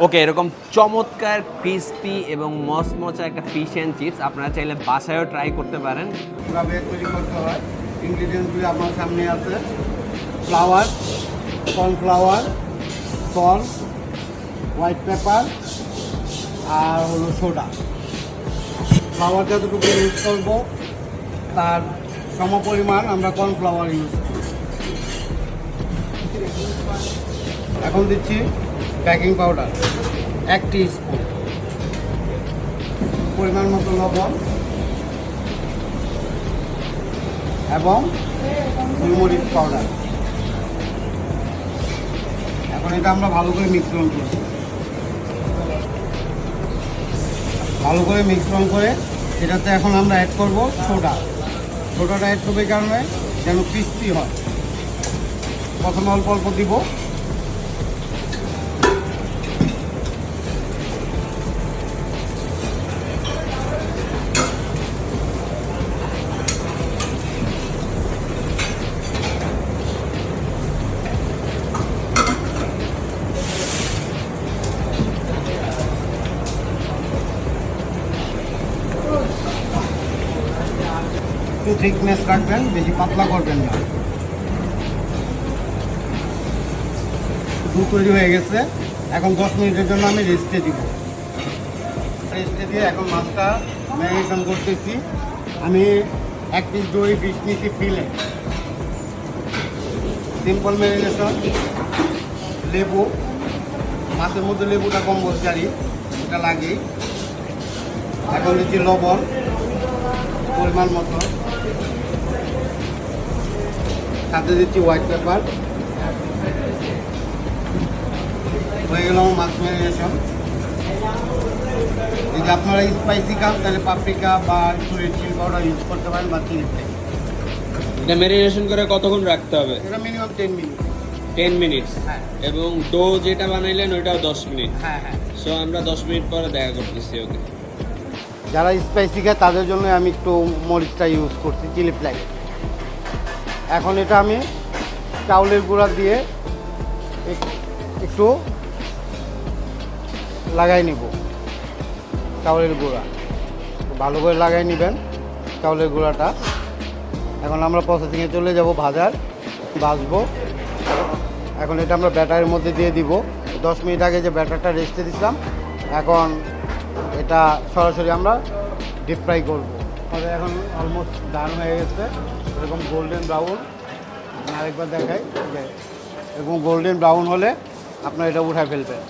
ওকে, এরকম চমৎকার ক্রিস্পি এবং মচমচা একটা ফিশ অ্যান্ড চিপস আপনারা চাইলে বাসায়ও ট্রাই করতে পারেন। কীভাবে তৈরি করতে হয় ইনগ্রিডিয়েন্টসগুলি আমার সামনে আছে। Flour, cornflour, salt, white pepper আর হলো সোডা। ফ্লাওয়ার যতটুকু ইউজ করবো তার সমপরিমাণ আমরা কর্নফ্লাওয়ার ইউজ করব। এখন দিচ্ছি বেকিং পাউডার 1 টিস্পুন, পরিমাণ মতো লবণ এবং গোলমরিচ পাউডার। এখন এটা আমরা ভালো করে মিশ্রণ করব। ভালো করে মিশ্রণ করে এটাতে এখন আমরা অ্যাড করব সোডা। সোডাটা অ্যাড করবে এই কারণে যেন ক্রিস্পি হয়। প্রথমে অল্প অল্প দিব। একটু থিকনেস রাখবেন, বেশি পাতলা করবেন না। দুধ তৈরি হয়ে গেছে। এখন 10 মিনিটের জন্য আমি রেস্টে দিব। রেস্টে দিয়ে এখন মাছটা ম্যারিনেশন করতেছি। আমি 1 পিস দই, 20 নিচ্ছি ফিলে। Simple marination. লেবু, মাছের মধ্যে লেবুটা কম্পালসারি, এটা লাগেই। এখন দিচ্ছি লবণ পরিমাণ মতো, সাথে দিচ্ছি হোয়াইট পেপার। হয়ে গেল আমার মাছ ম্যারিনেশন। যদি আপনারা স্পাইসি খান তাহলে পাপরিকা বা একটু রেড চিলি পাউডার ইউজ করতে পারেন বা চিলি ফ্লেক্স। এটা ম্যারিনেশন করে কতক্ষণ রাখতে হবে? এটা মিনিমাম 10 মিনিট। 10 মিনিটস। হ্যাঁ। এবং ডো যেটা বানাইলেন ওইটাও 10 মিনিট। হ্যাঁ হ্যাঁ। সো আমরা 10 মিনিট পরে দেখা করতেছি। ওকে, যারা স্পাইসি খায় তাদের জন্য আমি একটু মরিচটা ইউজ করছি, চিলি ফ্লেক্স। এখন এটা আমি চাউলের গুঁড়া দিয়ে একটু লাগাই নিব। চাউলের গুঁড়া ভালো করে লাগাই নেবেন চাউলের গুঁড়াটা। এখন আমরা প্রসেসিংয়ে চলে যাব, ভাজবো। এখন এটা আমরা ব্যাটারের মধ্যে দিয়ে দিব। 10 মিনিট আগে যে ব্যাটারটা রেস্টে দিছিলাম, এখন এটা সরাসরি আমরা ডিপ ফ্রাই করবো। আমাদের এখন অলমোস্ট ডান হয়ে গেছে, এরকম গোল্ডেন ব্রাউন। আরেকবার দেখাই, এরকম গোল্ডেন ব্রাউন হলে আপনারা এটা উঠায় ফেলবেন।